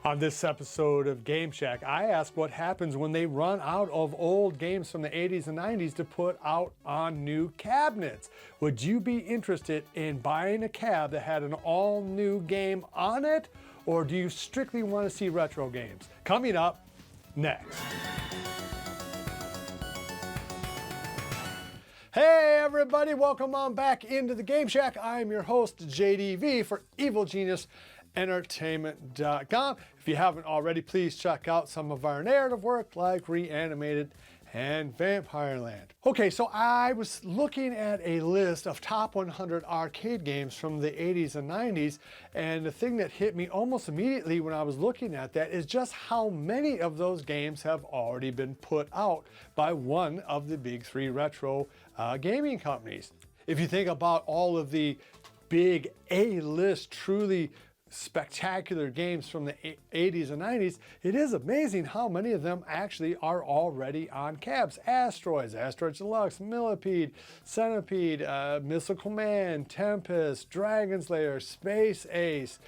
On this episode of Game Shack, I ask what happens when they run out of old games from the 80s and 90s to put out on new cabinets. Would you be interested in buying a cab that had an all-new game on it? Or do you strictly want to see retro games? Coming up next. Hey everybody, welcome on back into the Game Shack. I'm your host, JDV for EvilGeniusEntertainment.com. If you haven't already, please check out some of our narrative work like Reanimated and Vampireland. Okay, so I was looking at a list of top 100 arcade games from the 80s and 90s, and the thing that hit me almost immediately when I was looking at that is just how many of those games have already been put out by one of the big three retro gaming companies. If you think about all of the big A-list, truly spectacular games from the 80s and 90s, it is amazing how many of them actually are already on cabs. Asteroids Deluxe, Millipede, Centipede, Missile Command, Tempest, Dragon's Lair, Space Ace,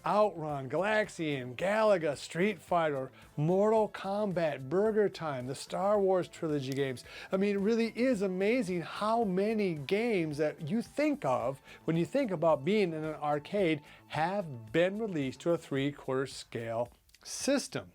Outrun, Galaxian, Galaga, Street Fighter, Mortal Kombat, Burger Time, the Star Wars trilogy games. I mean, it really is amazing how many games that you think of when you think about being in an arcade have been released to a 3/4 scale system.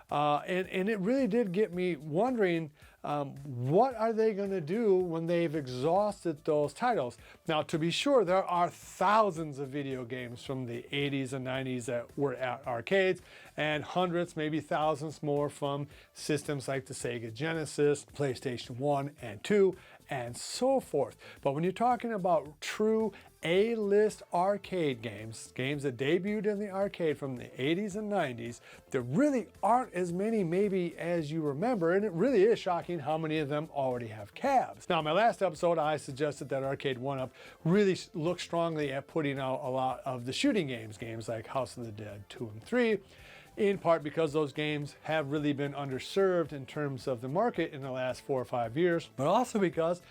And it really did get me wondering, what are they going to do when they've exhausted those titles? Now, to be sure, there are thousands of video games from the 80s and 90s that were at arcades, and hundreds, maybe thousands more from systems like the Sega Genesis, PlayStation 1 and 2, and so forth. But when you're talking about true A-list arcade games, games that debuted in the arcade from the 80s and 90s, there really aren't as many maybe as you remember, and it really is shocking how many of them already have cabs. Now, in my last episode, I suggested that Arcade1up really looked strongly at putting out a lot of the shooting games like House of the Dead 2 and 3, in part because those games have really been underserved in terms of the market in the last 4 or 5 years, but also because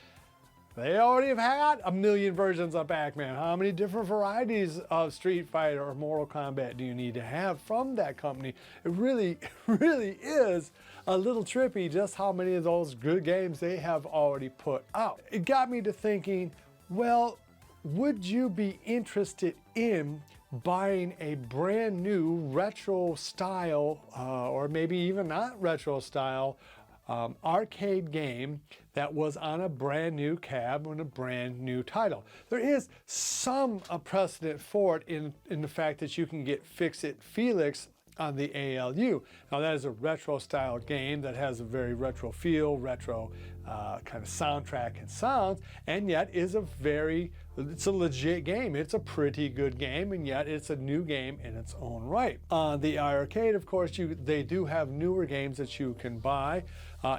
they already have had a million versions of Pac-Man. How many different varieties of Street Fighter or Mortal Kombat do you need to have from that company? It really is a little trippy just how many of those good games they have already put out. It got me to thinking, well, would you be interested in buying a brand new retro style, or maybe even not retro style, arcade game that was on a brand new cab and a brand new title? There is some precedent for it in the fact that you can get It Felix on the ALU. Now that is a retro style game that has a very retro feel, retro kind of soundtrack and sounds, and yet it's a legit game. It's a pretty good game, and yet it's a new game in its own right. On the iArcade, of course, they do have newer games that you can buy,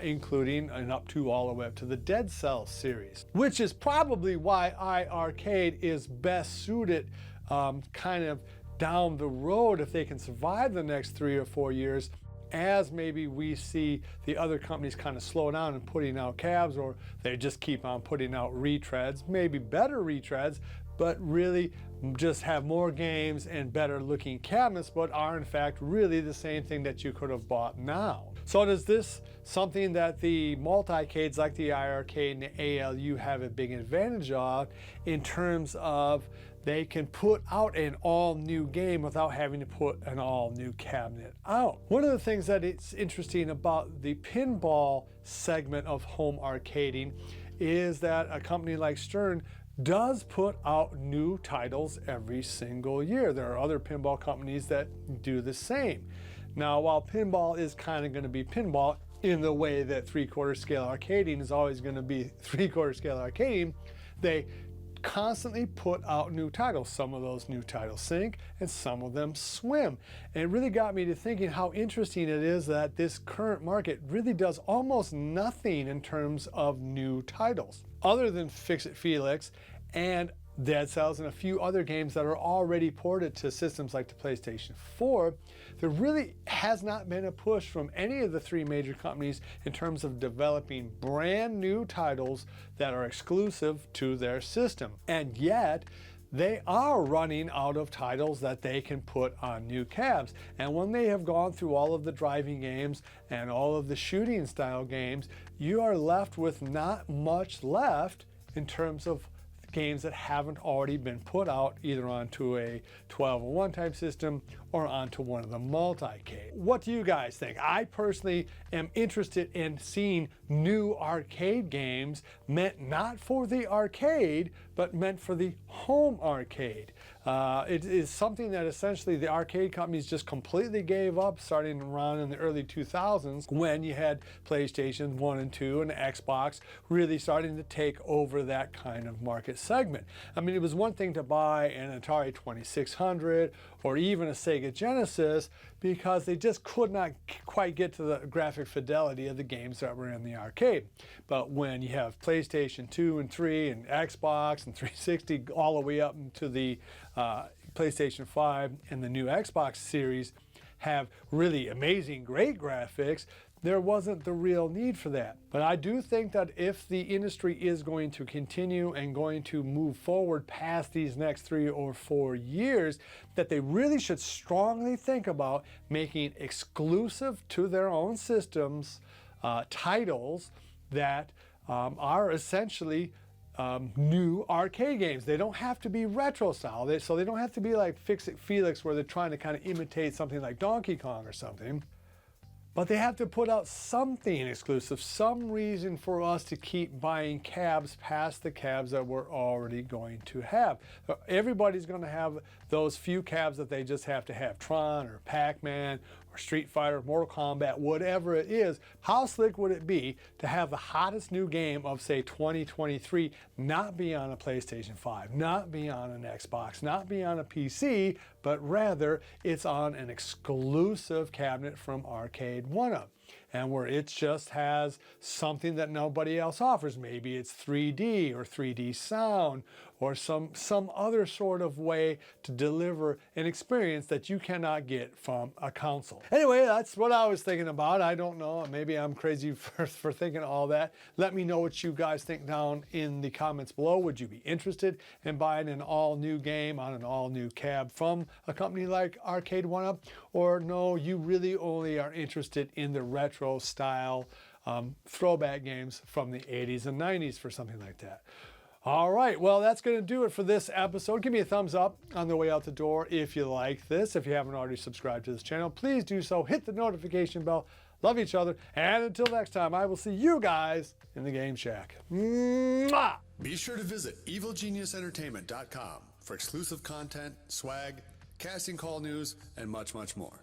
including and up to all the way up to the Dead Cells series, which is probably why iArcade is best suited kind of down the road if they can survive the next 3 or 4 years, as maybe we see the other companies kind of slow down and putting out cabs, or they just keep on putting out retreads, maybe better retreads, but really just have more games and better looking cabinets, but are in fact really the same thing that you could have bought now. So is this something that the multi-cades like the iArcade and the ALU have a big advantage of in terms of they can put out an all-new game without having to put an all-new cabinet out? One of the things that is interesting about the pinball segment of home arcading is that a company like Stern does put out new titles every single year. There are other pinball companies that do the same. Now, while pinball is kind of going to be pinball in the way that 3/4 scale arcading is always going to be 3/4 scale arcading, they constantly put out new titles. Some of those new titles sink and some of them swim. And it really got me to thinking how interesting it is that this current market really does almost nothing in terms of new titles. Other than It Felix and Dead Cells and a few other games that are already ported to systems like the PlayStation 4, there really has not been a push from any of the three major companies in terms of developing brand new titles that are exclusive to their system. And yet, they are running out of titles that they can put on new cabs. And when they have gone through all of the driving games and all of the shooting style games, you are left with not much left in terms of games that haven't already been put out either onto a 1201 type system or onto one of the multi-K. What do you guys think? I personally am interested in seeing new arcade games meant not for the arcade, but meant for the home arcade. It is something that essentially the arcade companies just completely gave up starting around in the early 2000s when you had PlayStation 1 and 2 and Xbox really starting to take over that kind of market segment. I mean, it was one thing to buy an Atari 2600 or even a Sega Genesis because they just could not quite get to the graphic fidelity of the games that were in the arcade. But when you have PlayStation 2 and 3 and Xbox and 360 all the way up into the PlayStation 5 and the new Xbox series have really amazing, great graphics, there wasn't the real need for that. But I do think that if the industry is going to continue and going to move forward past these next 3 or 4 years, that they really should strongly think about making exclusive to their own systems titles that are essentially new arcade games. They don't have to be retro style, so they don't have to be like It Felix where they're trying to kind of imitate something like Donkey Kong or something. But they have to put out something exclusive, some reason for us to keep buying cabs past the cabs that we're already going to have. Everybody's going to have those few cabs that they just have to have. Tron or Pac-Man or Street Fighter, Mortal Kombat, whatever it is. How slick would it be to have the hottest new game of, say, 2023 not be on a PlayStation 5, not be on an Xbox, not be on a PC, but rather it's on an exclusive cabinet from Arcade1up, and where it just has something that nobody else offers. Maybe it's 3D or 3D sound or some other sort of way to deliver an experience that you cannot get from a console. Anyway, that's what I was thinking about. I don't know, maybe I'm crazy for thinking all that. Let me know what you guys think down in the comments below. Would you be interested in buying an all-new game on an all-new cab from a company like Arcade1up? Or no, you really only are interested in the retro style throwback games from the 80s and 90s for something like that? All right, well, that's going to do it for this episode. Give me a thumbs up on the way out the door if you like this. If you haven't already subscribed to this channel, please do so. Hit the notification bell. Love each other. And until next time, I will see you guys in the Game Shack. Mwah! Be sure to visit evilgeniusentertainment.com for exclusive content, swag, casting call news, and much, much more.